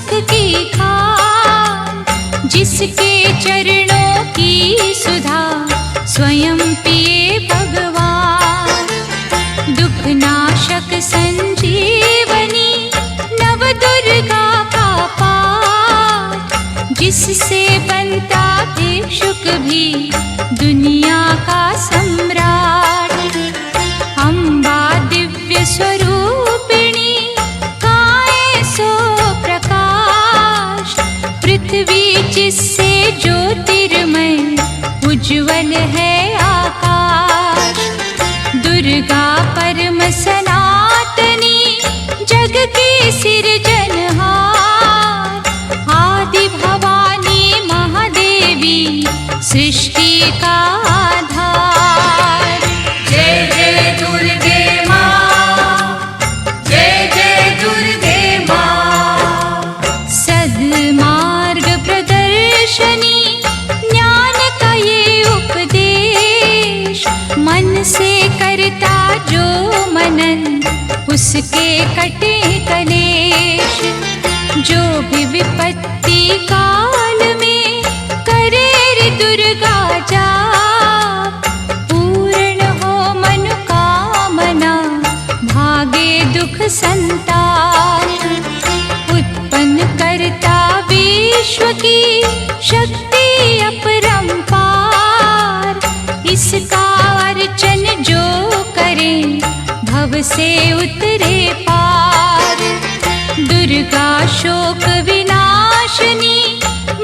सुख की खान, जिसके चरणों की सुधा स्वयं पिए भगवान। दुख नाशक संजीवनी नव दुर्गा का पाठ, जिससे बनता भिक्षुक भी दुनिया का सम्राट। अम्बा दिव्य स्वरूपिणी काए सो प्रकाश, पृथ्वी जिससे ज्योतिर्मय उज्ज्वल है आकाश। दुर्गा परम सनातनी जग की सिरजनहार, आदि भवानी महादेवी सृष्टि का आधार। जय जय दुर्गे माँ, जय जय दुर्गे माँ। सद्मार्ग प्रदर्शनी ज्ञान का ये उपदेश, मन से करता जो मनन उसके कटे कलेश। जो भी विपत्ति काल में करे रे दुर्गा जाप, पूर्ण हो मनोकामना भागे दुख संताप। उत्पन्न करता विश्व की शक्ति अपरंपार, इसका अर्चन जो करे भव से उतरे पार। दुर्गा शोक विनाशिनी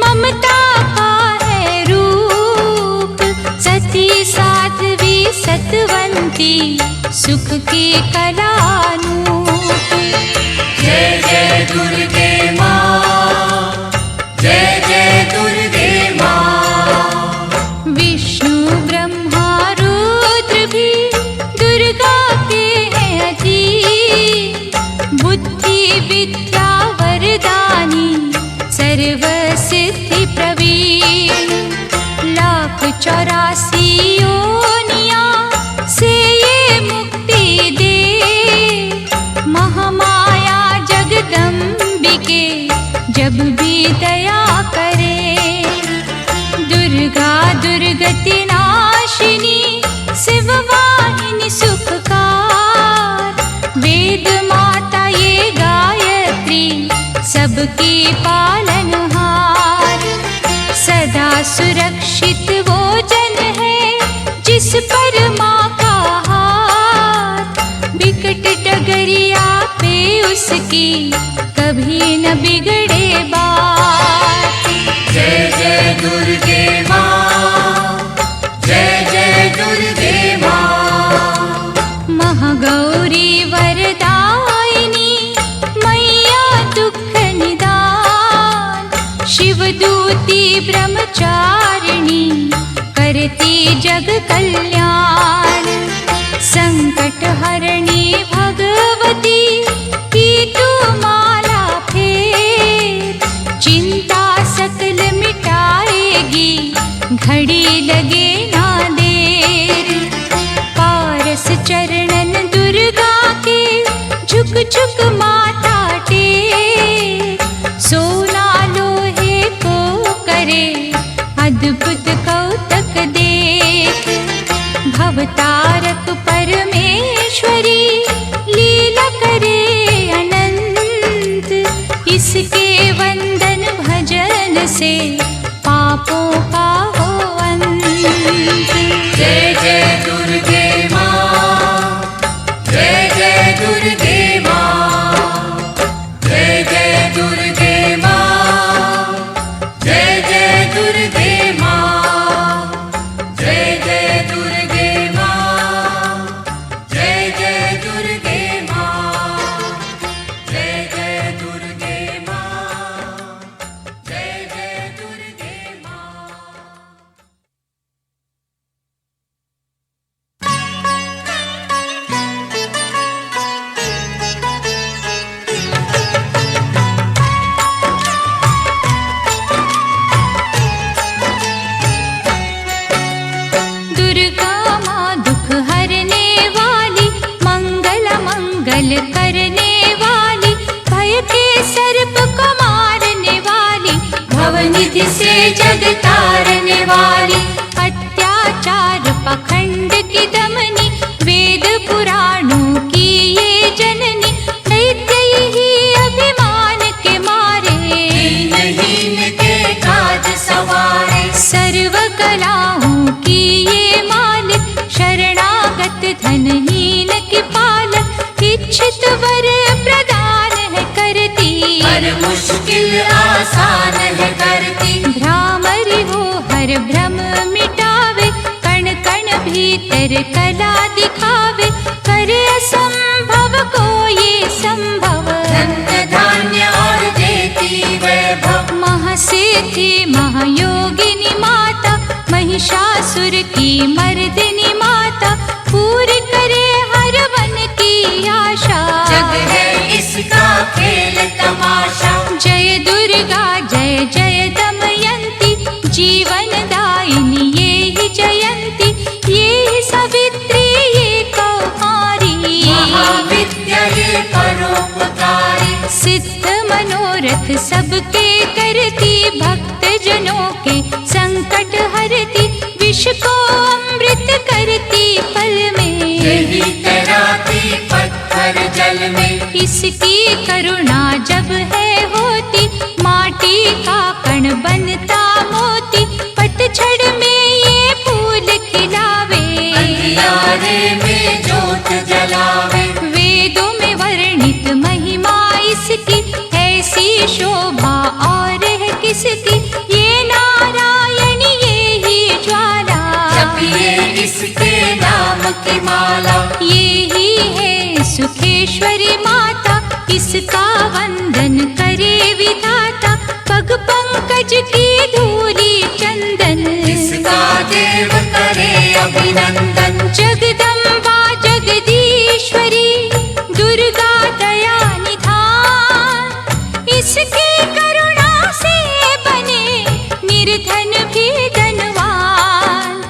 ममता का है रूप, सती साध्वी सतवंती सुख की कलानूप। जय जय दुर्गे माँ, जय जय दुर्गे माँ। विष्णु ब्रह्मा रुद्र भी दुर्गा के हैं अधीन, बुद्धि विद्या वरदानी सर्व सिद्धि प्रवीण। 1,84 योनियां से ये मुक्ति दे, महामाया जगदम्बिके जब भी दया करे। दुर्गा दुर्गति नाशिनी शिववाहिनी सुखकार, वेद माता ये गायत्री सबकी पालनहार। सदा सुरक्षित वो जन है जिस पर माँ का हाथ, विकट डगरिया पे उसकी कभी न बिगड़े बात। जय जय दुर्गे माँ, जय जय दुर्गे माँ। महागौरी वरदायिनी मैया दुख निदान, शिवदूती ब्रह्मचारिणी करती जग कल्याण। संकट हरणी भगवती की तू माला फेर, चिंता सकल मिटाएगी घड़ी लगे ना देर। पारस चरणन दुर्गा के झुक झुक माथा टेक, सोना लोहे को करे अद्भुत कौतक देख। भवतारक परमेश्वरी लीला करे अनंत, इसके वंदन भजन से पापों का हो अंत। जय जय दुर्गे माँ, जय जय दुर्गे माँ। जय जय दुर्गे माँ, जय जय दुर्गे माँ। जय जय दुर्गे माँ, जय जय दुर्गे माँ। जय जय दुर्गे माँ, जय जय दुर्गे माँ। करने वाली, भय के सर्प को मार विधि से जग तारने वाली, अत्याचार पखंड की दमनी, वेद पुराणों की ये जननी, दैत्य ही अभिमान के मारे, दीनहीन के काज सवारे, सर्व कलाओं की ये मालिक, शरणागत धनहीन की पालक, इच्छित वर प्रदान है करती, हर मुश्किल आसान है करती, भ्रामरी हो हर भ्रम मिटावे, कण कण भीतर कला दिखावे, करे असंभव को ये संभव, धन्य धान्य और देती वैभव, महासिद्धि महायोगिनी माता, महिषासुर की मर्दिनी माता, पूरी करे हर मन की आशा, जग है इसका खेल तमाशा, जय दुर्गा जय जय दमयंती, जीवन दायिनी ये ही जयंती, ये ही सावित्री ये कौमारी, महाविद्या ये परोपकारी, सिद्ध मनोरथ सबके करती, भक्त जनों के संकट हरती, विष को अमृत करती पल में, यही तैराती पत्थर जल में, इसकी करुणा जब है होती, माटी का कण बनता मोती, पतझड़ में ये फूल खिलावे, अंधियारे में जोत जलावे, वेदों में वर्णित महिमा इसकी, ऐसी शोभा और है किसकी, ये नारायण ये ही ज्वाला, जपिए इसके नाम की माला, ये ही है सुखेश्वरी माता, इसका वंदन करे विधाता, पग पंकज की धूली चंदन, इसका देव करे अभिनंदन, जगदम्बा जगदीश्वरी, दुर्गा दया निधान, इसकी करुणा से बने निर्धन भी धनवान,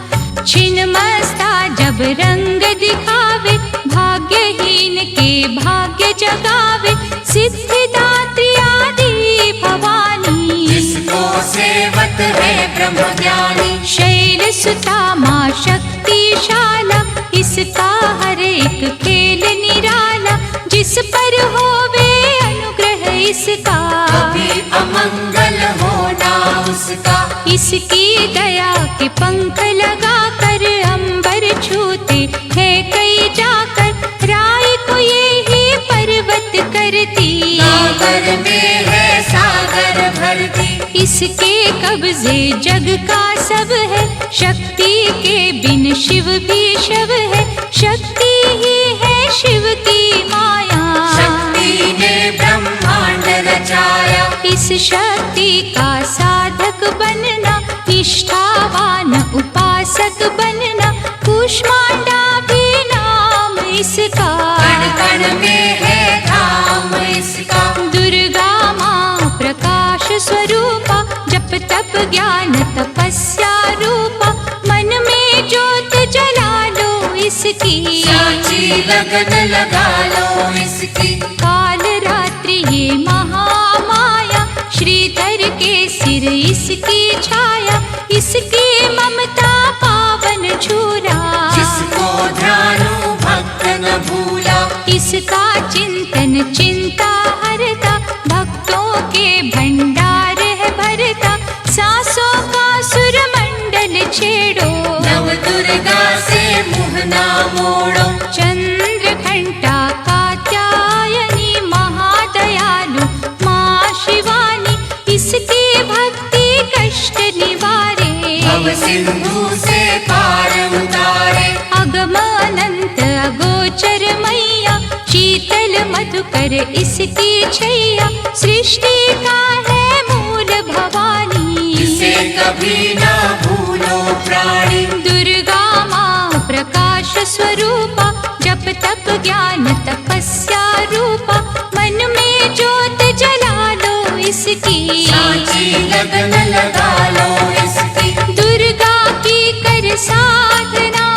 छिन्नमस्ता जब रंग दिखावे, भाग्यहीन के भाग्य जगावे, सिद्धिदात्री आदि भवानी, जिसको सेवत है ब्रह्म ज्ञानी, शैल सुता माँ शक्तिशाला, इसका हर एक खेल निराला, जिस पर होवे अनुग्रह इसका, कभी अमंगल होना उसका, इसकी दया के पंख लगा कर अंबर छूते हैं कई जाकर, राय को ये ही पर्वत करती, सागर में है सागर भरती, इसके कब्जे जग का सब है, शक्ति के बिन शिव भी शव है, शक्ति ही है शिव की माया, शक्ति ने ब्रह्मांड रचाया, इस शक्ति का साधक बनना, निष्ठावान उपासक बनना, कूष्मांडा भी नाम इसका, कण कण में है धाम इसका, दुर्गा माँ प्रकाश स्वरूपा, जप तप ज्ञान तपस्या रूपा, मन में ज्योत जला लो इसकी, साची लगन लगा लो इसकी, काल रात्रि ये महामाया, श्रीधर के सिर इसकी छाया, इसकी ममता पावन झूला, जिसको ध्यानु भक्त न भूला, इसका चिंतन चिंता हरता, भक्तों के भंडार है भरता, सांसों का सुरमंडल छेड़ो, नव दुर्गा से मुँह ना मोड़ो, चंद्र घंटा कात्यायनी महादयालु माँ शिवानी, इसकी भक्ति कष्ट निवारे, भव सिंधु से पार उतारे, अगम अनंत अगोचर मैया, शीतल मधुकर इसकी छैया, सृष्टि का है मूल भवानी, इसे कभी ना भूलो प्राणी, दुर्गा माँ प्रकाश स्वरूपा, जप तप ज्ञान तपस्या रूपा, मन में ज्योत जला लो इसकी, साची लगन लगा लो इसकी, दुर्गा की कर साधना,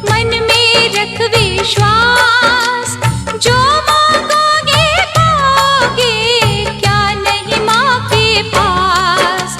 मन में रख विश्वास, जो मांगोगे पाओगे, क्या नहीं माँ के पास,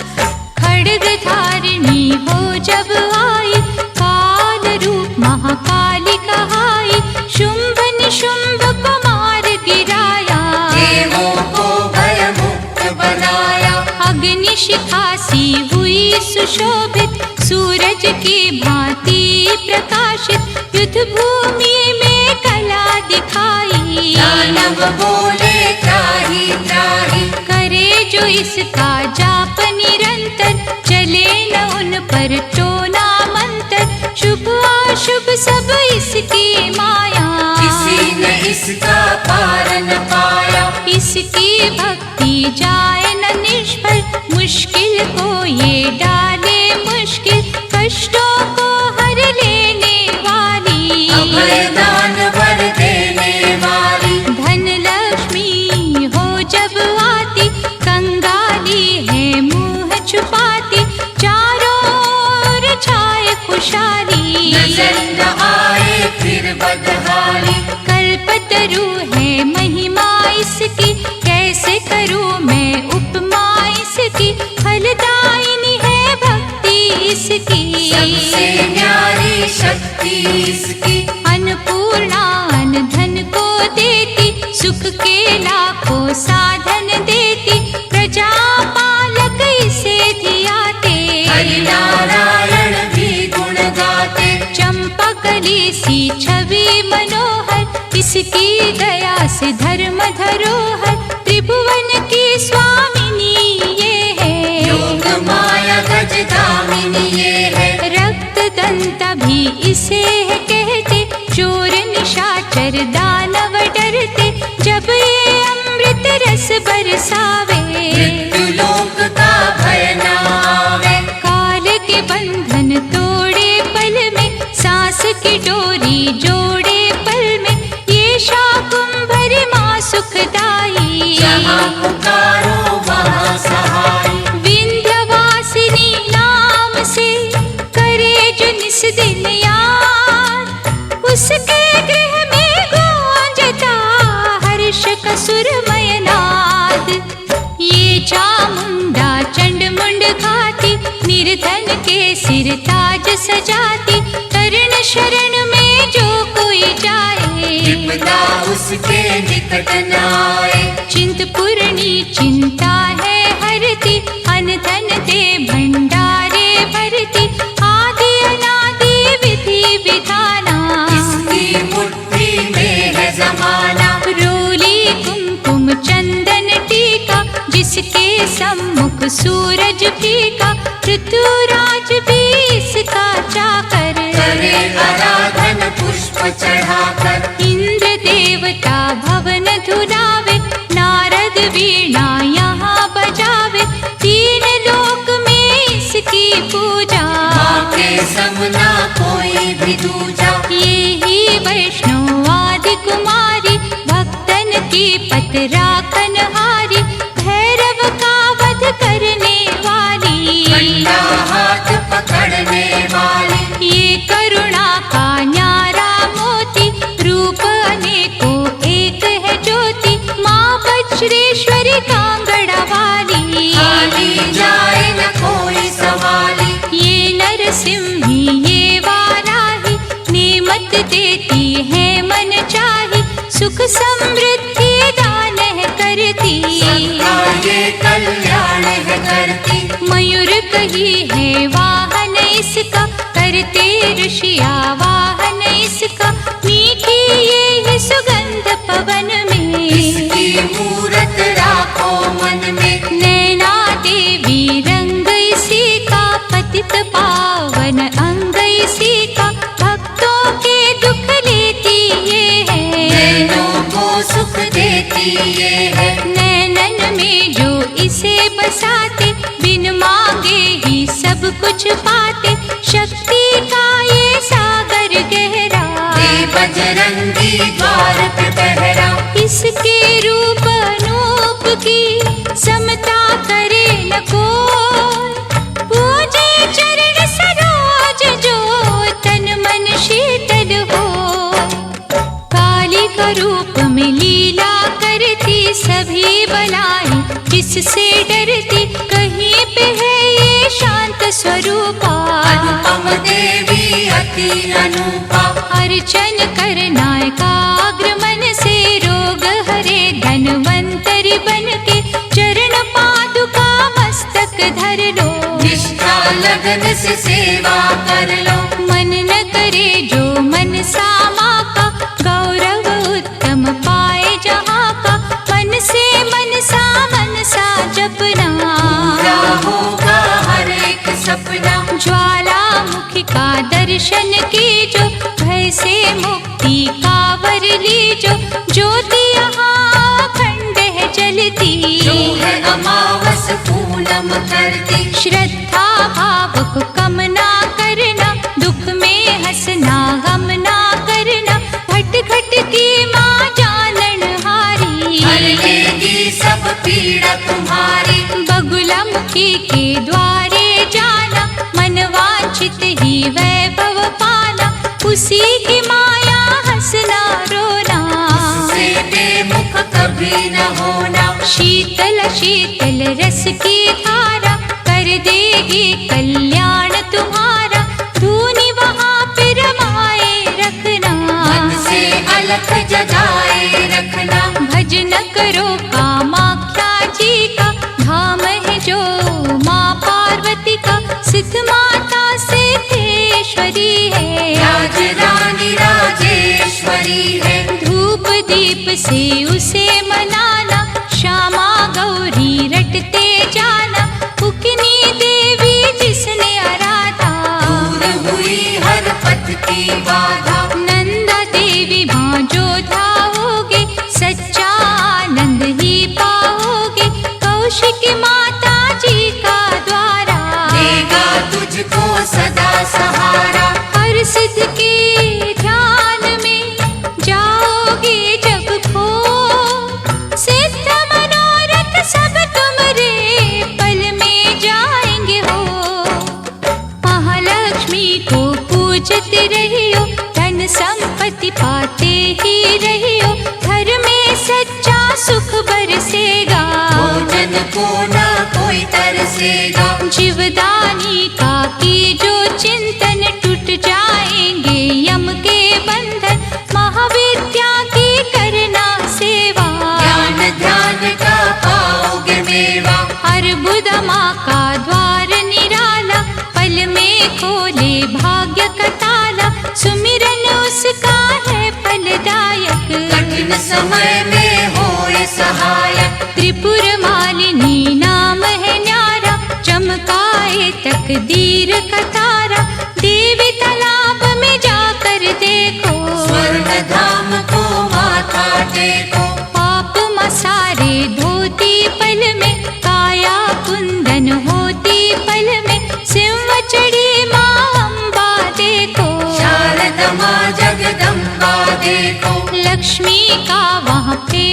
भाषित युद्ध भूमि में कला दिखाई। दानव बोले त्राहि त्राहि, करे जो इसका जाप निरंतर, चले न उन पर टोना मंत्र। शुभ अशुभ सब इसकी माया, किसी ने इसका पार न पाया। इसकी भक्ति जाए न निष्फल, मुश्किल को ये डाले मुश्किल, कष्टों को हर लेने वाली। अभय दान वर देने वाली, धन लक्ष्मी हो जब आती, कंगाली है मुंह छुपाती, चारों ओर छाए खुशहाली। नजर न आए फिर बदहाली। कल्पतरु है महिमा इसकी, कैसे करूं मैं उपमा इसकी, फलदायिनी है भक्ति इसकी। सबसे न्यारी शक्ति इसकी, अन्नपूर्णा अन्न धन को देती, सुख के लाखों साधन देती, प्रजा पालक इसे धियाते। हरि नारायण भी गुण गाते। चंपा कली सी छवि मनोहर, इसकी दया से धर्म धरोहर, त्रिभुवन की स्वामिनी ये है। योग माया गज धामिनी ये है। रक्त दंता भी इसे है कहते, चोर निशाचर दानव डरते, जब ये अमृत रस बरसावे। मृत्यु लोक का भय न आवे। काल के बंधन तोड़े पल में, सांस की डोरी जोड़े पल में, ये शाकुंभर माँ सुखदाई। जहाँ पुकारो वहाँ सहाय। विंध्यवासिनी नाम से करे जो निस दिन याद, उसके गृह में गूंजता हर्ष का सुरमय नाद। ये चामुंडा चंड मुंड खाती, निर्धन के सिर ताज सजाती, कर्ण शरण में जो कोई जाए, विपदा उसके निकट न आए। चिंतपूर्णी चिंता है हरती, अन्न धन दे भंडारे भरती, आदि अनादि विधि विधाना। इसकी मुट्ठी में है जमाना। रोली कुमकुम चंदन टीका, जिसके सम्मुख सूरज फीका, ऋतुराज भी इसका चाकर। करे आराधन पुष्प चढ़ाकर। इंद्र देवता भवन धुलावे, नारद वीणा यहाँ बजावे, तीन लोक में इसकी पूजा। माँ के समना कोई भी दूजा। ये ही वैष्णव आदि कुमारी, भक्तन की पत राखन हारी, भैरव का वध करने वाली। कंधा हाथ पकड़ने वाली। ये करुणा का न्यारा मोती, रूप अनेकों एक है ज्योति, माँ वज्रेश्वरी कांगड़ा वाली। खाली जाए न कोई सवाली। ये नरसिंही ये वाराही, नेमत देती है मन चाही, सुख समृद्धि दान है करती। सबका ये कल्याण है करती। मयूर कही है वाहन इसका, करते ऋषिया वाहन इसका, मीठी ये है सुगंध पवन में। इसकी मूरत राखो मन में। नैना देवी रंग इसी का, पतित पावन अंग इसी का, भक्तों के दुख लेती ये है। नैनों को सुख देती ये है। नैनन में जो इसे बसाते, बिन मांगे ही सब कुछ पाते, शक्ति का ये सागर गहरा। ये बजरंगी द्वार पे पहरा। इसके रूप अनूप की समता करे न कोई, पूजे चरण सरोज जो तन मन शीतल हो। काली का रूप में लीला करती, सभी बलाई जिससे डरती, कहीं पे है ये शांत स्वरूपा। अनुपम देवी अति अनुपा। अर्चन करना एकाग्र मन से, रोग हरे धनवंतरी बन के, चरण पादुका मस्तक धर लो। निष्ठा लगन से सेवा कर लो। मन न करे जो सपना। ज्वालामुखी का दर्शन कीजो, भय से मुक्ति का वर लीजो। ज्योति यहाँ अखंड है जलती, जो है अमावस पूनम करती। श्रद्धा भाव को कम ना करना, दुख में हंसना गम ना करना। घट घट की माँ जानन हारी, हर लेगी सब पीड़ा तुम्हारी। बगुलामुखी के द्वारे जाना, मन वांछित ही वैभव पाना। उसी की माया हंसना रोना, उससे बेमुख कभी न होना। शीतल शीतल रस की धारा, कर देगी कल्याण तुम्हारा। धूनी वहाँ पे रमाए रखना, मन से अलख जगाए रखना। भजन करो कामाख्या जी का, धाम है जो माँ पार्वती का। सिद्ध माता सिद्धेश्वरी है, राज रानी राजेश्वरी है। धूप दीप से उसे मनाना, श्यामा गौरी रटते जाना। उकनी देवी जिसने आराधा, दूर हुई हर पथ की बाधा। नंदा देवी माँ जो धाओगे, सच्चा आनंद ही पाओगे। कौशिकी माता जी का द्वारा, देगा तुझको सदा सहारा। हर सिद्ध के ध्यान में जाओगे जब खो, सिद्ध मनोरथ सब तुम्हारे पल में जाएंगे हो। महालक्ष्मी को पूजते रहियो, धन संपत्ति पाते ही रहियो। घर में सच्चा सुख बरसेगा, भोजन को न कोई तरसेगा। जीवदानी का की जो चिंतन, टूट जाएंगे यम के बंधन। महाविद्या की करना सेवा, ज्ञान ध्यान का पाओगे मेवा। अर्बुदमा का द्वार निराला, पल में खोले भाग्य का ताला। सुमिरन उसका है फलदायक, कठिन समय में होए सहायक। त्रिपुर मालिनी नाम है न्यारा, चमकाए तकदीर का तारा। देवी तालाब में जाकर देखो, स्वर्ण धाम को माथा टेको। पाप मसारे धोती पल में, काया कुंदन होती पल में। सिंह चढ़ी माँ अम्बा देखो, शारदा माँ जगदम्बा देखो। लक्ष्मी का वहाँ पे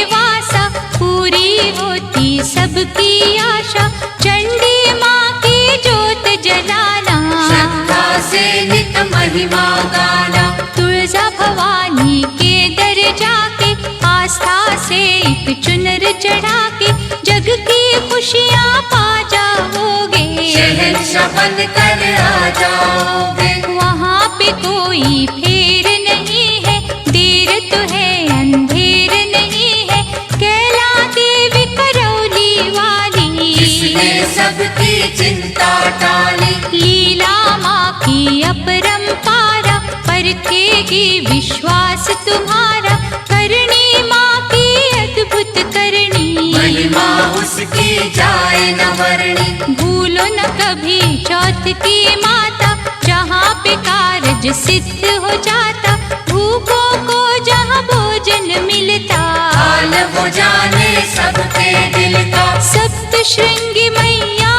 वासा, पूरी होती सबकी आशा। चंडी माँ की जोत जलाना, श्रद्धा से नित महिमा गाना। तुळजा भवानी के दर जाके, आस्था से एक चुनर चढ़ा के। जग की खुशियाँ पा जाओगे, शहंशाह बन कर आ जाओगे। वहाँ पे कोई फेर नहीं है, देर तो है अंधेर नहीं है। कैला देवी करौली वाली, जिसने सबकी चिंता टाली। लीला माँ की अपरंपारा, परखेगी विश्वास तुम्हारा। करनी माँ की अद्भुत करनी, महिमा उसकी जाए न वर्णी। भूलो न कभी चौथ की माता, जहाँ पे कारज सिद्ध हो जाता। भूखों को जहाँ भोजन मिलता, हाल वो जाने सबके दिल का। सप्त श्रृंगी मैया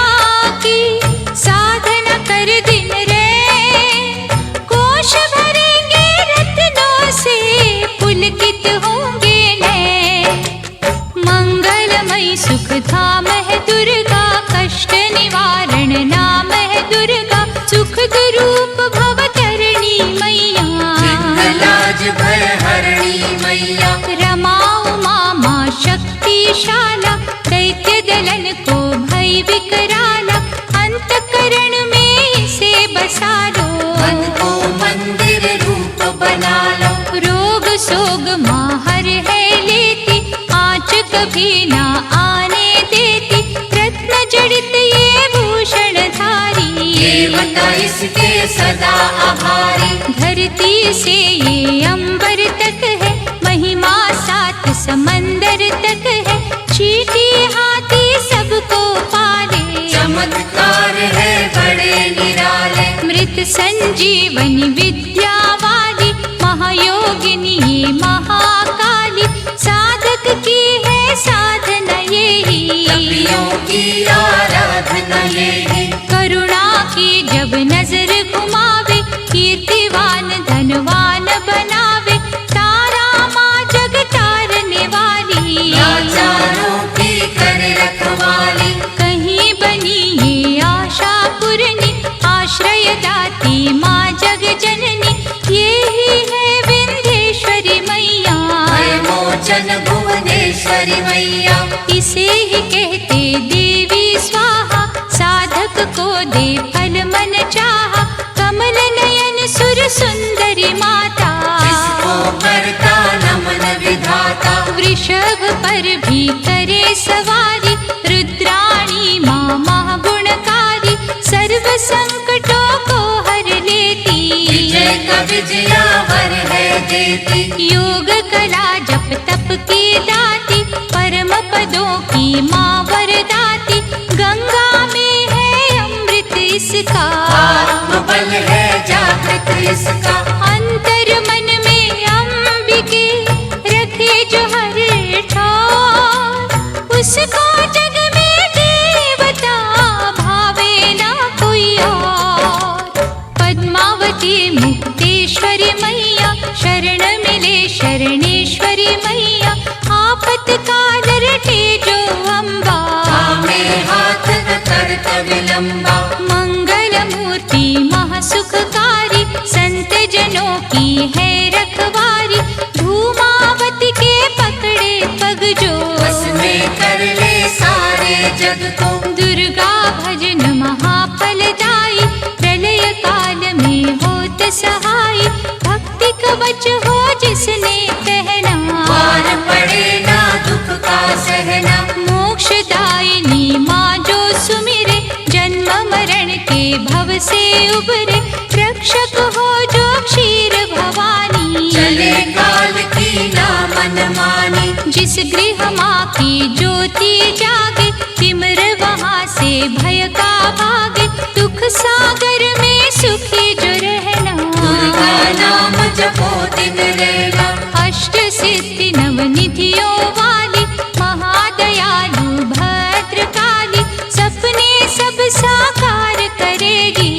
की साधना कर दिन रे, कोश भरेंगे रत्नों से पुलकित होंगे नैन। मंगलमयी सुख धाम है दुर्गा, कष्ट निवारण नाम है दुर्गा। सुख रूप भवतरणी मैया, लाज भय हरणी मैया। रमा उमा माँ शक्तिशाला, दैत्य दलन को भय विकराला। अंतकरण में इसे बसा लो, मन को मंदिर रूप बना लो। रोग सोग माँ हर है लेती, आँच कभी ना आने देती। रत्न जड़ित ये भूषण धारी, देवता इसके सदा आभारी। धरती से ये अंबर तक है, महिमा सात समंदर तक है। चींटी हाथी सबको पाले, चमत्कार है बड़ा कलियों की आराधना ये है। करुणा की जब नजर घुमावे, कीर्तिवान धनवान बनावे, तारा माँ जग तारने वाली, लाचारों की कर रखवाली। कहीं बनी ये आशा पूरनी, आश्रय दाती माँ जग जननी, ये ही है विंध्येश्वरी मैया, भय मोचन भुवनेश्वरी मैया। इसे ही कहते देवी स्वाहा, साधक को दे फल मन चाहा, कमल नयन सुर सुंदरी माता, इसको करता नमन विधाता। वृषभ पर भी करे सवारी, रुद्राणी माँ महागुणकारी, सर्व संकटों को हर लेती, विजय का विजयावर है देती। योग कला जप तप की दाती, परम पदों की माँ वरदाती, गंगा में है अमृत इसका, आत्मबल है जागृत इसका। अंतर मन में अंबिके रखे जो हर ठार, उसको जग में देवता भावे ना कोई और। पद्मावती मुक्तेश्वरी मैया, शरण मिले शरणेश्वरी मैया, आफत काल रटे जो अम्बा, में हाथ न करता विलंबा। मंगल मूर्ति महासुखकारी, संत जनों की है रखवारी, धूमावती के पकड़े पग जो, बस में कर ले सारे जग को। दुर्गा भजन महाफलदायी, प्रलय काल में होत सहाय, भक्ति कवच हो जिसने पहना, पार पड़े ना दुख का सहना। मोक्षदायिनी माँ जो सुमिरे, जन्म मरण के भव से उबरे, रक्षक हो जो क्षीर भवानी, चले काल की ना मन मानी। जिस गृह माँ की ज्योति जागे, तिमिर वहाँ से भय का भागे, दुख सागर में सुखी जो रहना, दुर्गा नाम जपो दिन रहना। अष्ट सिद्धि नवनिधियों वाली, महादयालु भद्रकाली, सपने सब साकार करेगी,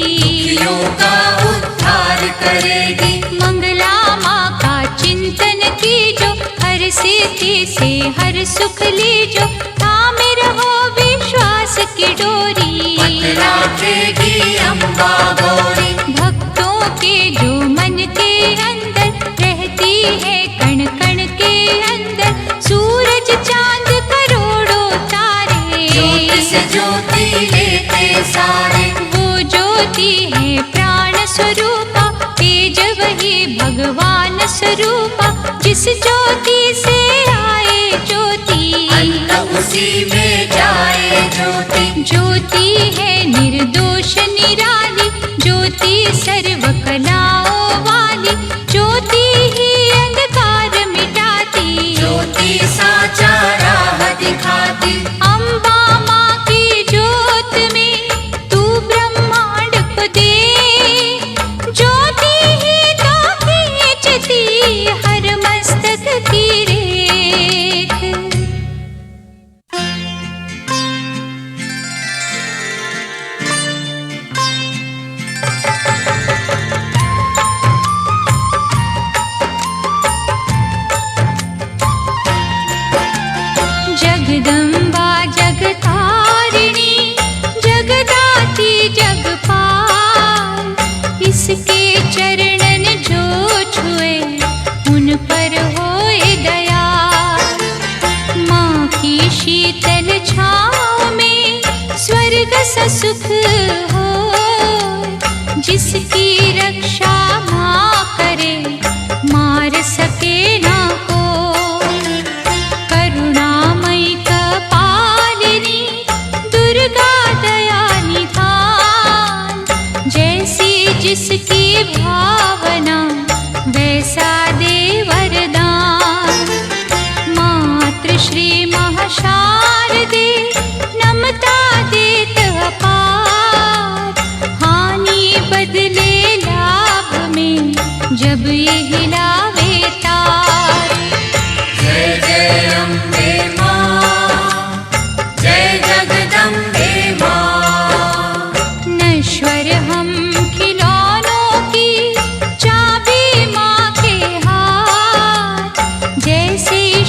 दुखियों का उद्धार करेगी। मंगला माँ का चिंतन कीजो, हर सिद्धि से हर सुख लीजो, थामे रहो विश्वास की डोरी, पतराखेगी अम्बा गौरी। भक्तों के जो मन के अंदर रहती है, कण कण के अंदर, सूरज चांद करोड़ों तारे, ज्योति से ज्योति लेते सारे। वो ज्योति है प्राण स्वरूपा, तेज वही भगवान स्वरूपा, जिस ज्योति से आए ज्योति, अंत उसी में जाए ज्योति। ज्योति है निर्दोष निराली, ज्योति सर्व कलाओं वाली, ज्योति ही अंधकार मिटाती, ज्योति साचा राह दिखाती। अम्बा माँ की ज्योत में तू ब्रह्मांड को दे, ज्योति ही तो खींचती हर मस्तक की रेख। जगदम्बा जगतारिणी, जगदाती जगपाल, इसके चरणन जो छुए उन पर होए दया, माँ की शीतल छाँव में स्वर्ग सा सुख हो, जिसकी रक्षा माँ करे मार सके ना को, करुणामयी कपालिनी, दुर्गा दया निधान, जैसी जिसकी भावना वैसा दे वरदान, मातृश्री महाशारदे नमता देत अपार, हानि बदले लाभ में जब ये हिलावे तार। जय जय अम्बे माँ, जय जय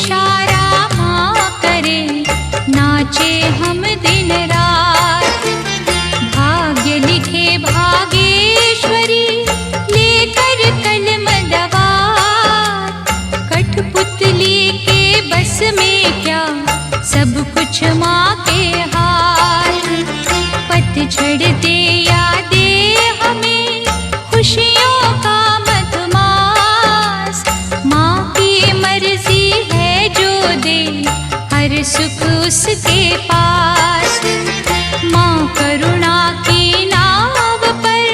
इशारा माँ करे, नाचे हम दिन रात। भाग्य लिखे भागेश्वरी, लेकर कलम दवात। कठपुतली के बस में क्या, सब कुछ माँ के हाथ। पतझड़ दे या दे हमें खुशियों का मधुमास। माँ की मर्जी है जो दे हर सुख उसके पास। माँ करुणा की नाव पर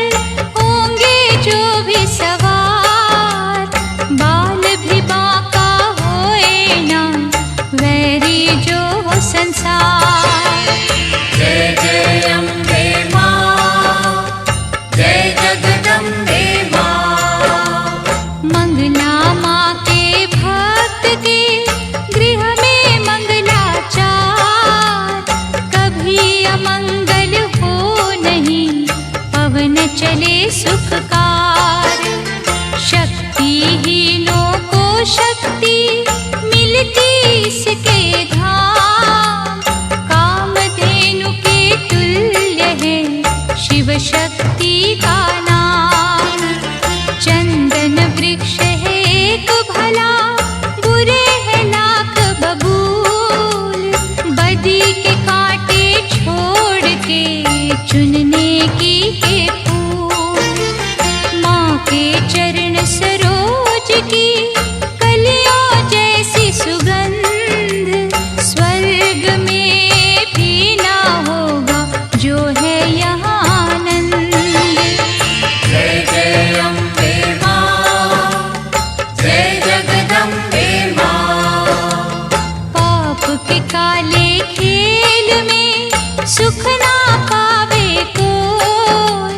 होंगे जो भी सवार। बाल भी बांका होए ना, वैरी जो हो संसार। जय जय अम्बे माँ, जय जगदम्बे माँ। मंगला माँ के भक्त के गृह में मंगलाचार। कभी अमंगल हो नहीं, पवन चले सुखकार। शक्तिहीनों को शक्ति मिलती इसके धाम। कामधेनु के तुल्य है शिव शक्ति का नाम। चंदन वृक्ष है एक भला, बुरे है लाख बबूल। बदी के कांटे छोड़ के चुनने की के फूल। माँ के चरण सरोज की कलियों जैसी सुगंध। स्वर्ग में भी ना होगा जो है यहाँ आनंद। जय जय अम्बे माँ, जय जगदम्बे माँ। पाप के काले खेल में सुख ना पावे कोई।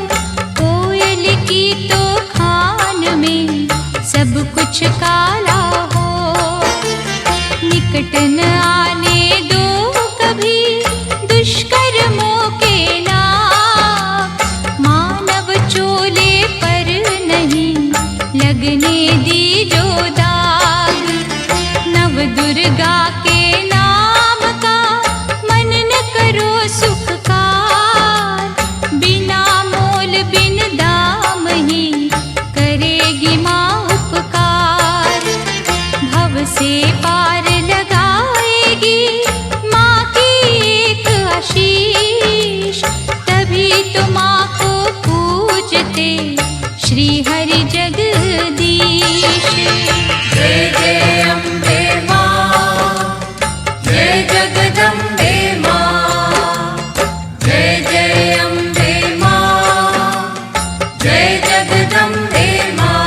कोयल की तो खान में सब कुछ काला हो। निकट न आने दो कभी दुष्कर्मों के नाग। मानव चोले पर नहीं लगने दी जो दाग। नव दुर्गा के नाम का मनन करो सुखकार। बिना मोल बिन दाम ही करेगी माँ उपकार। भव से पार लगाएगी माँ की एक आशीष। तभी तो माँ को पूजते श्री हरि जगदीश। जय जय अम्बे माँ, जय जगदम्बे माँ। जय जय अम्बे माँ, जय जगदम्बे माँ।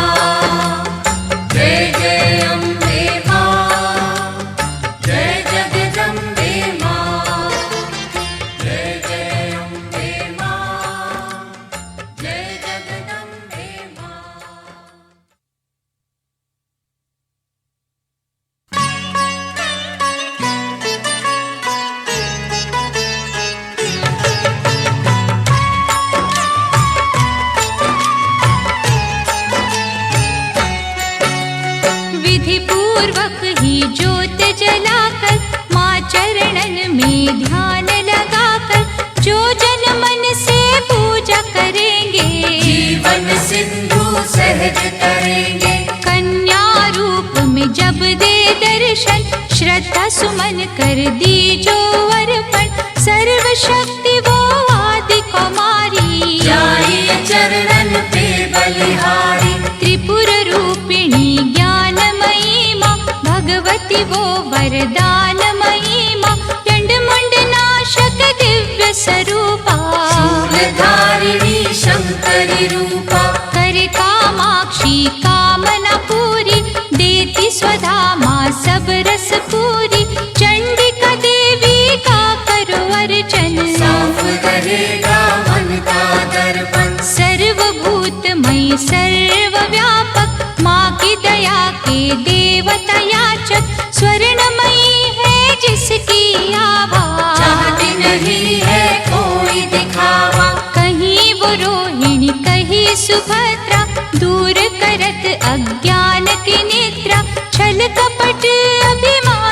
जय जय अम्बे माँ, जय जगदम्बे माँ। जय जय अम्बे माँ, जय जगदम्बे माँ। विधि पूर्वक ही ज्योत जलाकर, माँ चरणन में ध्यान लगाकर, जो जन मन से पूजा करेंगे, जीवन सिंधु सहज करेंगे। कन्या रूप में जब दे दर्शन, श्रद्धा सुमन कर दी जो अर्पण। सर्व शक्ति वो आदि कुमारी, जाइए चरणन पे बलिहारी। त्रिपुर रूपिणी ज्ञानमयी माँ, भगवती वो वरदानमयी माँ। चंड मुंड नाशक दिव्य स्वरूपा, शूलधारिणी शंकरी रूपा। करे कामाक्षी कामना पूरी, देती स्वधा माँ सब रस पूरी। चंडिका देवी का करो अर्चन, साफ रहेगा मन का दर्पण। सर्वभूतमयी सर्वव्यापक, माँ की दया के देवता याचक। स्वर्णमयी है जिसकी आभा, चाहती नहीं है कोई दिखावा। कहीं वो रोहिणी कहीं सुभद्रा, दूर करत अज्ञान की निद्रा। छल कपट अभिमान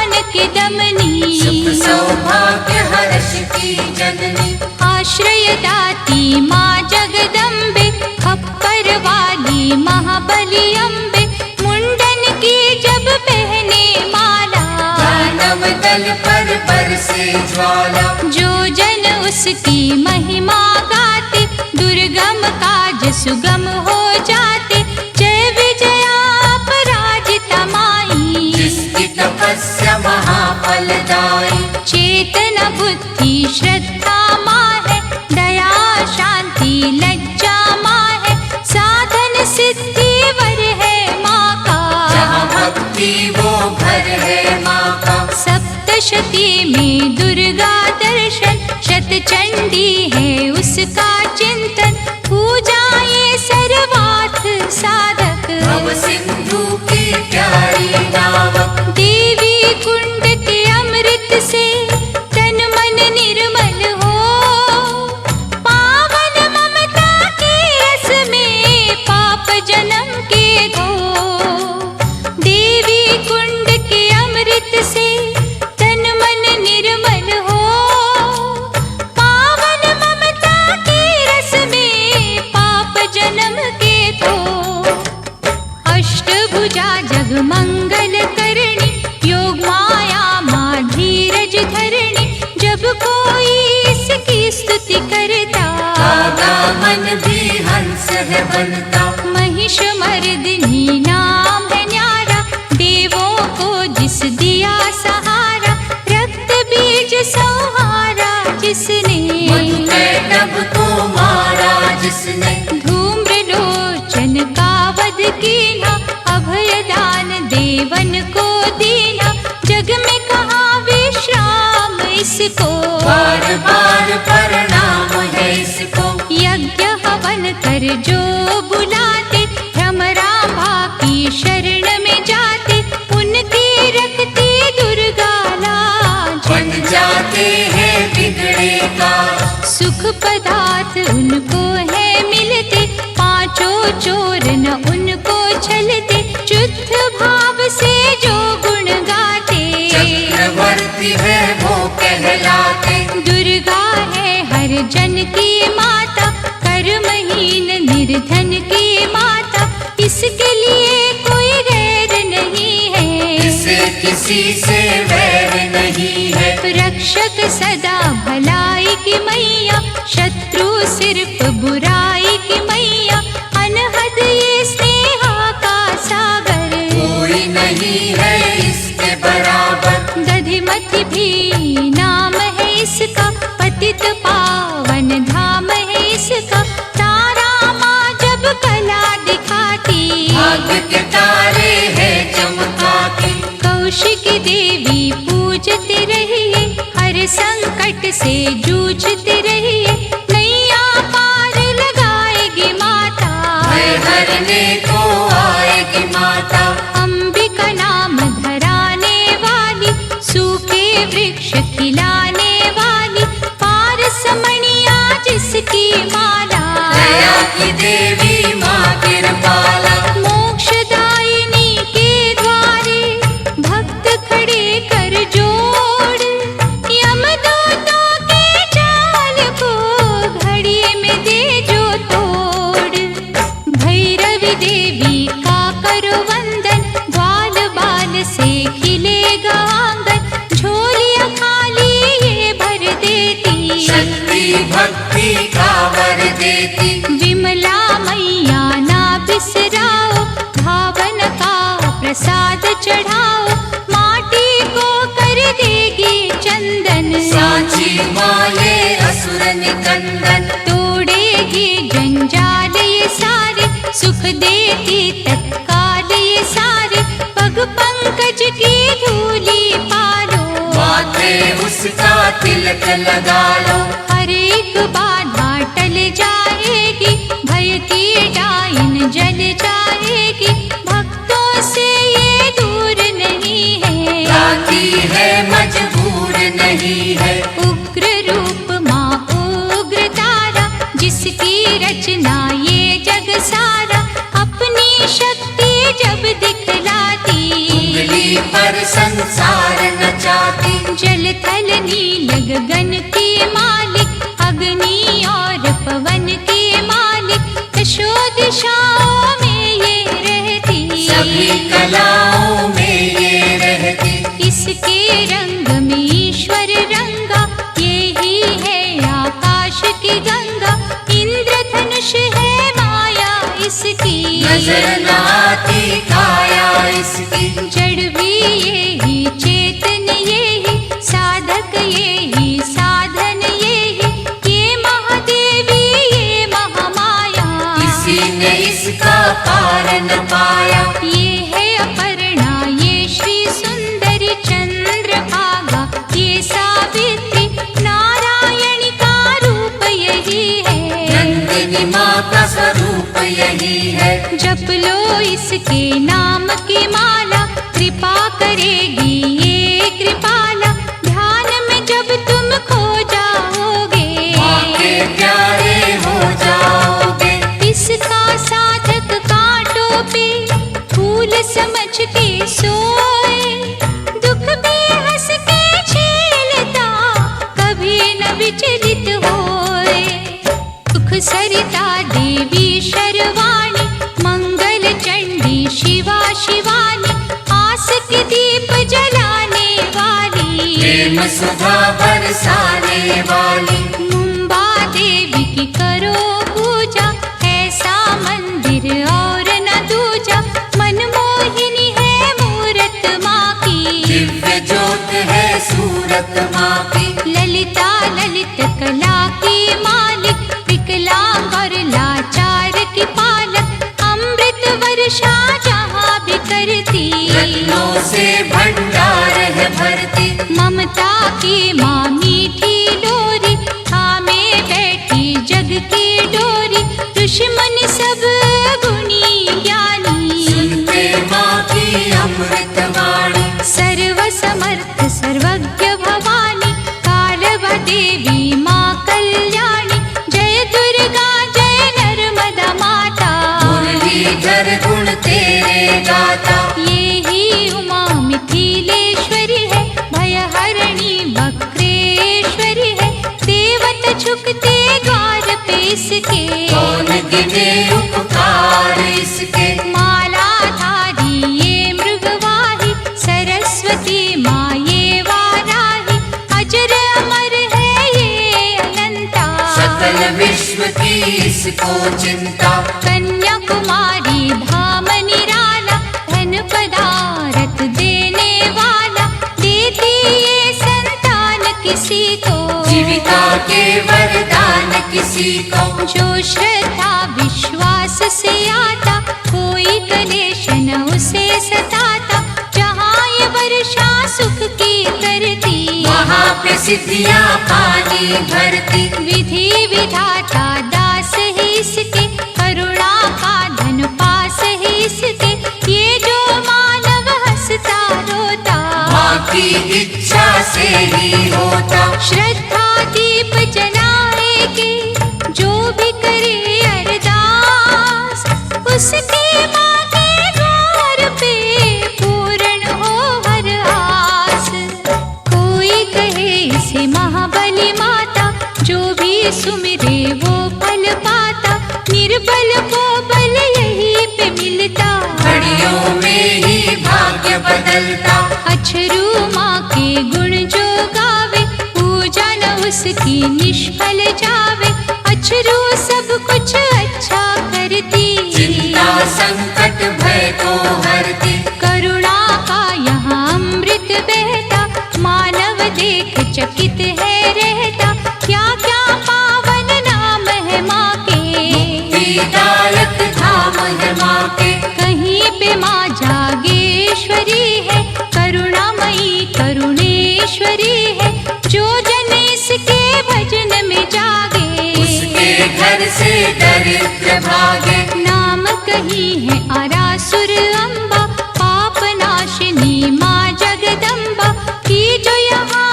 की जननी। आश्रय दाती माँ जगदम्बे, खप्पर वाली महाबली अम्बे, मुंडन की जब पहने माला, दानव दल पर बरसे ज्वाला। जो जन उसकी महिमा गाते, दुर्गम काज सुगम हो जाते। जय विजया अपराजिता माई, जिसकी तपस्या महाफलदायी। चेतना बुद्धि श्रद्धा माँ है, दया शांति लज्जा माँ है, साधन सिद्धि वर है माँ का। जहाँ भक्ति वो घर है माँ का। सप्तशती में दुर्गा दर्शन, शतचंडी है उसका चिंतन, पूजा ये सर्वार्थ साधक। भव सिंधु की प्यारी नावक। देवी कुंड के अमृत से तन मन निर्मल हो, पावन ममता के रस में पाप जन्म के धो। देवी कुंड के अमृत से तन मन निर्मल हो, पावन ममता के रस में पाप जन्म के धो। अष्टभुजा जगमंगल करणी, योग माया माँ धीरज धरणी, जब कोई इसकी स्तुति करता, मन भी हंस है बनता। महिष मर्दिनी नाम है न्यारा, देवों को जिस दिया सहारा, रक्त बीज संहारा जिसने, मधुकैटभ को मारा जिसने। धूम्र लोचन का वध कीना, अभय दान देवन को दीना, जग में कहाँ विश्राम इसको। बार बार प्रणाम है इसको। यज्ञ हवन कर जो बुलाते, भ्रमरांभा की शरण में जाते, उनकी रखती दुर्गा लाज। बन जाते हैं बिगड़े का। सुख पदार्थ उनको है मिलते, पांचों चोर न उनको छलते, शुद्ध भाव से जो गुण गाते। चक्रवर्ती है वो कहलाते। दुर्गा है हर जन की माता, कर्महीन निर्धन की माता, इसके लिए कोई गैर नहीं है, इसे किसी से वैर नहीं है। रक्षक सदा भलाई की मैया, शत्रु सिर्फ बुराई की मैया, अनहद ये स्नेहा का सागर, कोई नहीं है इसके बराबर। दधिमति भी नाम है इसका, पतित पावन धाम है इसका, तारा माँ जब कला दिखाती, भाग्य के तारे है चमकाती। कौशिकी देवी पूजते रहिए, हर संकट से जूझते रहिए, नैया पार लगाएगी माता, भय हरने को आएगी माता। अंबिका नाम धराने वाली, सूखे वृक्ष खिलाने वाली, पारसमणिया जिसकी माला, दया की देवी माँ कृपाला। मोक्षदायिनी के द्वारे भक्त खड़े कर जोड़, यमदूतों के जाल को घड़ी में दे जो तोड़। भैरवी देवी का करो वंदन, ग्वाल बाल से खिलेगा आंगन, झोलियां खाली ये भर देती, शक्ति भक्ति का वर देती। विमला मैया ना बिसराओ, भावन का प्रसाद चढ़ाओ, माटी को कर देगी चंदन, सांची माँ ये असुर निकंदन। तोड़ेगी जंजाल ये सारे, सुख देती तत्काल ये सारे, पग पंकज की धूली पालो, माथे उसका तिलक लगा लो। हर एक बाधा टल जाएगी, भय की डाइन जल जाएगी, भक्तों से ये दूर नहीं है, लाती है मजबूर नहीं है। उग्र रूप माँ उग्र तारा, जिसकी रचना ये जग सारा, अपनी शक्ति जब दिखलाती, उंगली पर संसार नचाती। जल थल नील गगन की माँ नजर न आती काया इसकी। जड़ भी यही, चेतन यही, साधक यही, साधन यही, ये महादेवी ये महामाया। किसी ने इसका पार न पाया। ये है अपर्णा, ये श्री सुंदरी चंद्रभागा, ये सावित्री नारायणी का रूप यही है। नंदिनी माँ का स्वरूप यही है। जप लो इसके नाम की माला, कृपा करेगी ये कृपाला। ध्यान में जब तुम खो जाओगे, माँ के प्यारे हो जाओगे। इसका साधक कांटों पे फूल समझ के सोए, दुख भी हंस के झेलता, कभी न विचलित होए। सुख सरिता देवी शर्वाणी, मंगल चंडी शिवा शिवानी, आस के दीप जलाने वाली, प्रेम सुधा बरसाने वाली। मुंबा देवी की करो पूजा, ऐसा मंदिर और न दूजा। मनमोहिनी है मूरत माँ की, दिव्य ज्योत है सूरत माँ की। ललिता ललित कला की मालिक, विकलांग और लाचार की पालक। अमृत वर्षा जहाँ भी करती, रत्नों से भंडार है भरती। ममता की माँ मीठी डोरी, थामे बैठी जग की डोरी। ऋषि मुनि सब गुणी ज्ञानी, सुनते माँ की अमृत वाणी। सर्व समर्थ सर्वज्ञ भवानी, कालभा देवी माँ कल्याणी। जय दुर्गा जय नर्मदा माता, मुरलीधर गुण तेरे गाता। ये ही उमा मिथिलेश्वरी है, भयहरणी वक्रेश्वरी है। देवता झुकते द्वार पे इसके, कौन गिने उपकार इसके। मालाधारी ये मृगवाही, सरस्वती माँ ये वाराही। अजर अमर है ये अनंता, सकल विश्व की इसको चिंता। कन्याकुमारी धाम निराला, धन पदारथ देने वाला। देती ये संतान किसी को, जीविका के वरदान किसी को। जो श्रद्धा विश्वास से आता, कोई कलेश न उसे सताता। जहाँ ये वर्षा सुख की करती, वहाँ पे सिद्धियाँ पानी भरती। विधि विधाता दास है इसके, करुणा का धन पास है इसके। ये जो मानव हंसता रोता, माँ की इच्छा से ही होता। श्रद्धा दीप जलाएगी, जो भी करे अरदास, उसकी माँ के द्वार पे पूर्ण हो हर आस। कोई कहे इसे महाबली माता, जो भी सुमिरे वो फल पाता। निर्बल को बल यही पे मिलता, घड़ियों में ही भाग्य बदलता। अछरू माँ के गुण जो गावे, पूजा न उसकी निष्फल जावे। अछरू सब कुछ अच्छा करती, चिंता संकट भय को हरती। करुणा का यहाँ अमृत बहता, मानव देख चकित है रहता। क्या क्या पावन नाम है माँ के, मुक्तिदायक धाम है माँ के। कहीं पे माँ जागेश्वरी है, करुणामयी करुणेश्वरी है। जो जन इसके भजन में जागे, उसके घर से दरिद्र भागे। नाम कही है आरासुर अम्बा, पाप नाशिनी माँ जगदम्बा। की जो यहाँ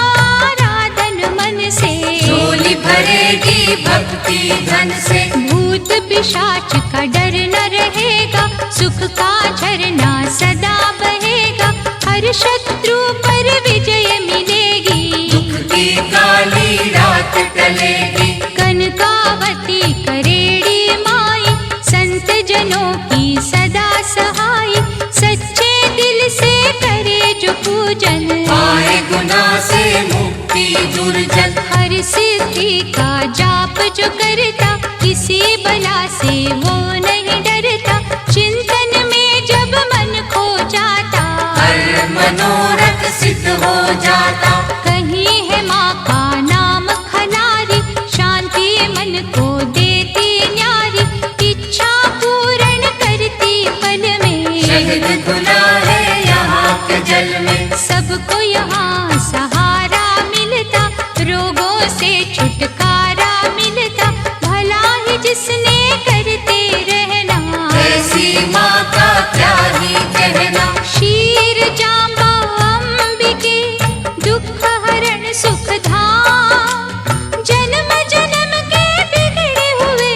आराधन मन से, झोली भरेगी भक्ति धन से। भूत पिशाच का डर न रहेगा, सुख का झरना सदा बहेगा। हर शत्रु पर विजय मिलेगी, दुख की काली रात टलेगी। कनकावती करेड़ी माई, संत जनों की सदा सहाय। सच्चे दिल से करे जो पूजन, पाए गुनाह से मुक्ति दुर्जन। हर सिद्धि का जाप जो करता, किसी बला से वो नहीं डरता। हो जाता। कहीं है माँ का नाम खनारी, शांति मन को देती न्यारी, इच्छा पूर्ण करती पल में। शहद घुला है यहाँ के जल में, सबको यहाँ सहारा मिलता, रोगों से छुटकारा मिलता, भला ही जिसने करते रहना। ऐसी माँ का क्या ही कहना। क्षीर जांबा अंबिके, दुख हरण सुख धाम, जन्म जन्म के बिगड़े हुए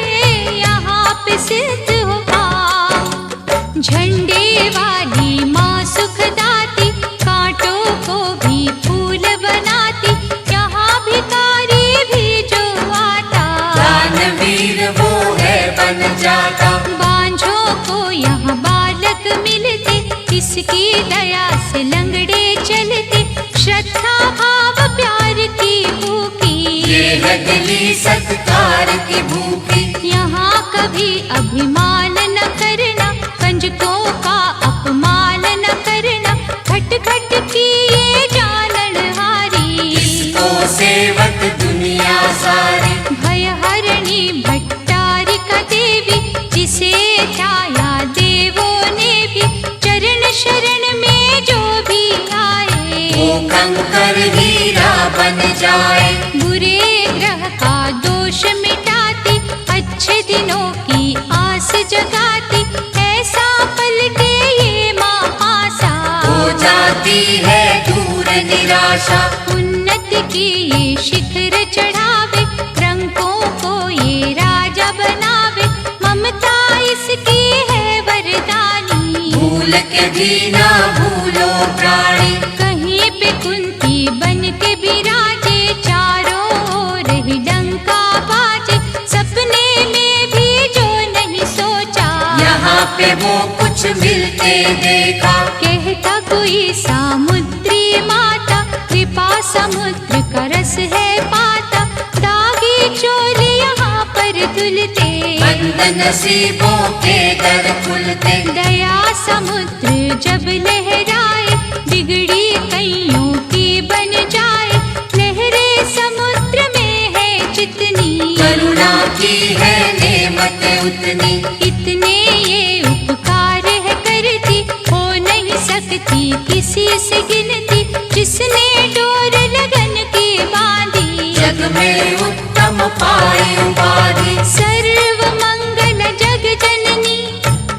यहाँ पे सिद्ध हो पाओ। झंडे वाली माँ सुखदाती, कांटों को भी फूल बनाती, यहाँ भिखारी भी जो आता, दानवीर वो है बन जाता। बांझों को यहाँ बालक मिलते, इसकी दया से लंगड़े चलते, श्रद्धा भाव प्यार की भूखी, ये है दिली सत्कार की भूखी। यहाँ कभी अभिमान न करना, कंजकों का अपमान न करना, खट खट की ये जाननहारी, इसको सेवक दुनिया सारी। भय हरणी भट्टारिका देवी, जिसे ध्याया देवों ने भी, चरण शरण में जो भी आए, वो कंकर हीरा बन जाए। बुरे ग्रह का दोष मिटाती, अच्छे दिनों की आस जगाती, ऐसा पलटे ये माँ आशा, हो जाती है दूर निराशा। उन्नति की ये शिखर चढ़ावे, रंगों को ये राजा बनावे, ममता इसकी है वरदानी, भूल के भी ना भूलो प्राणी। कहीं पे कुंती बन के बिराजे, चारों ओर ही डंका बाजे, सपने में भी जो नहीं सोचा, यहाँ पे वो कुछ मिलते देखा। कहता कोई सामुद्री माता, कृपा समुद्र का रस है पाता, दागी चोली यहाँ पर धुलते, बंद नसीबों के दर खुलते। दया समुद्र जब लहराए, बिगड़ी कईयों की बन जाए, लहरें समुद्र में है जितनी, करुणा की है नेमत उतनी, इतने ये उपकार है करती, हो नहीं सकती किसी से गिनती, जिसने डोर लगन की बांधी, जग में उत्तम पाई उपाधि। सर्व मंगल जग जननी,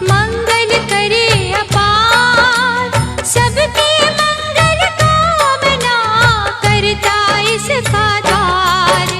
मंगल करे अपार, सबके मंगल कामना करता इसका द्वार।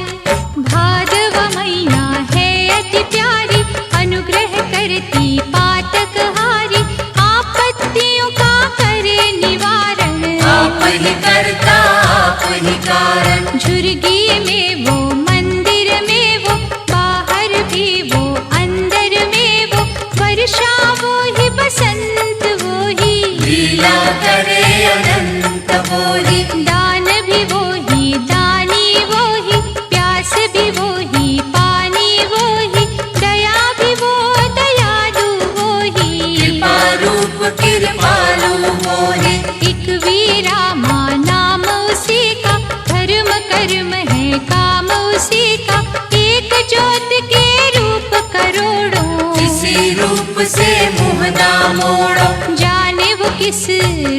भादव मैया है अति प्यारी, अनुग्रह करती पातक हारी, आपत्तियों का करे निवारण, आप ही करता आप ही कारण। झुर्गी में वो मंदिर में वो, बाहर भी वो अंदर में वो, वर्षा वो ही बसंत वो ही, लीला करे अनंत वो ही। दान भी वो ही दानी वो ही, प्यास भी वो ही पानी वो ही, दया भी वो दयालु वो ही, कृपा रूप कृपालु वो ही। एक वीरा माँ नाम उसी का, धर्म कर्म है काम उसी का, एक ज्योत के रूप करोड़ों, इसी रूप से मुँह ना मोड़ो। जाने वो किस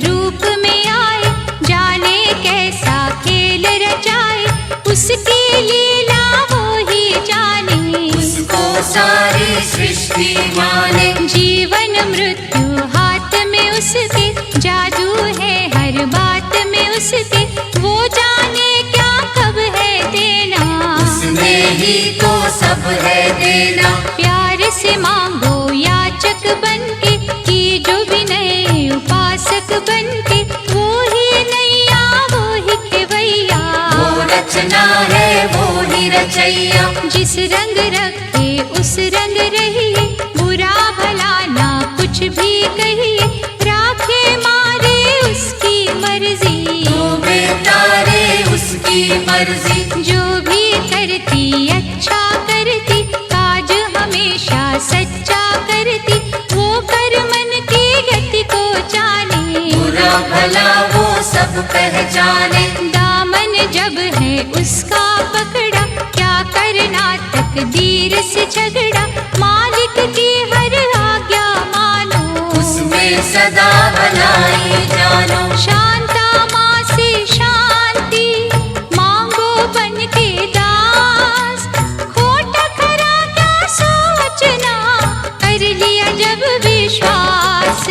रूप में आए, जाने कैसा खेल रचाए, उसकी लीला वो ही जाने, उसको सारी सृष्टि माने। जीवन मृत्यु हाथ में उसके, जादू है हर बात में उसके, वो जाने क्या कब है देना, उसने ही तो सब है देना। प्यार से मांगो याचक बनके, की जो विनय उपासक बनके, वो ही नैया वो ही खेवैया, वो रचना है वो ही रचैया। जिस रंग रखे उस रंग रहिए, बुरा भला ना कुछ भी कहिए, राखे मारे उसकी मर्जी, तो बेतारे उसकी मर्जी। जो भी करती अच्छा करती, काज हमेशा सच्चा करती, वो कर मन की गति को जाने, बुरा भला वो सब सब पहचाने। दामन जब है उसका पकड़ा, क्या करना तकदीर से झगड़ा। मालिक की हर आज्ञा मानो, उसमें सदा भलाई जानो। शांता माँ से शांति मांगो बन के दास। खोटा खरा क्या सोचना, कर लिया जब विश्वास।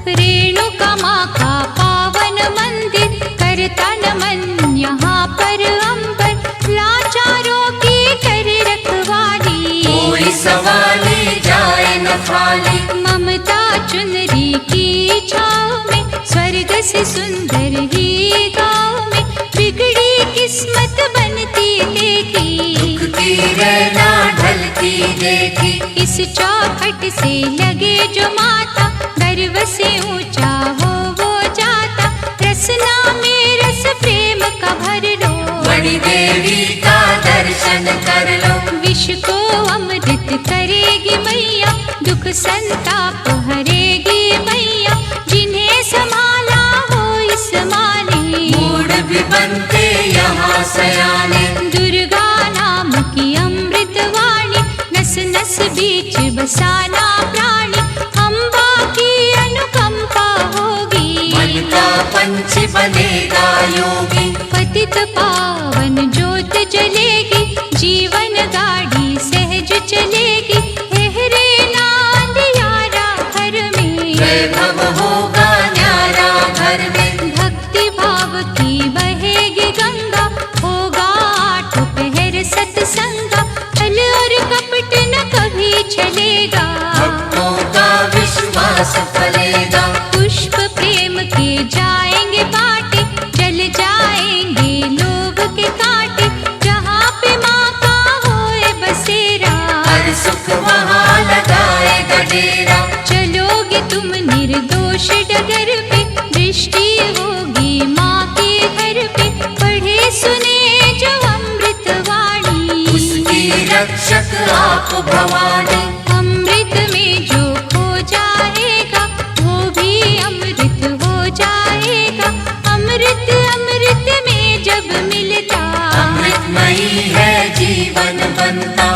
रेणुका माँ का पावन मंदिर, करता नमन यहाँ पर अंबर। लाचारों की करे रखवाली, कोई सवाली जाए न खाली। ममता चुनरी की छाँव में, स्वर्ग से सुंदर ही गाँव में। बिगड़ी किस्मत बनती देखी, दुखती रहना ढलती देखी। इस चौखट से लगे जो माता, गर्व से ऊंचा हो वो जाता। रसना में रस प्रेम का भर लो, मणि देवी का दर्शन कर लो। विष को अमृत करेगी मैया, दुख संताप हरेगी मैया। जिन्हें संभाला हो इस माँ ने, मूड भी बनते यहाँ सयाने। दुर्गा नाम की अमृत वाणी, नस नस बीच बसाना प्राणी। अम्बा की अनुकंपा होगी, मन का पंछी बनेगा योगी। पतित पावन ज्योत जलेगी, जीवन गाड़ी सहज चलेगी। लहरे ना अंधियारा घर में, वैभव होगा न्यारा घर में। भक्ति भाव की बहेगी गंगा, होगा आठ पहर सत्संगा। छल और कपट न कभी चलेगा, भक्तों का विश्वास फलेगा। पुष्प प्रेम के जाएंगे बाटे, जल जाएंगे लोभ के कांटे। जहाँ पे माँ का होए बसेरा, हर सुख वहाँ लगाएगा डेरा। चलोगे तुम निर्दोष डगर पे, दृष्टि होगी माँ के घर पे। पढ़े सुने जो अमृत वाणी, उसकी रक्षक आप भवानी। अमृत में जो खो जाएगा, वो भी अमृत हो जाएगा। अमृत अमृत में जब मिलता, अमृतमयी है जीवन बनता।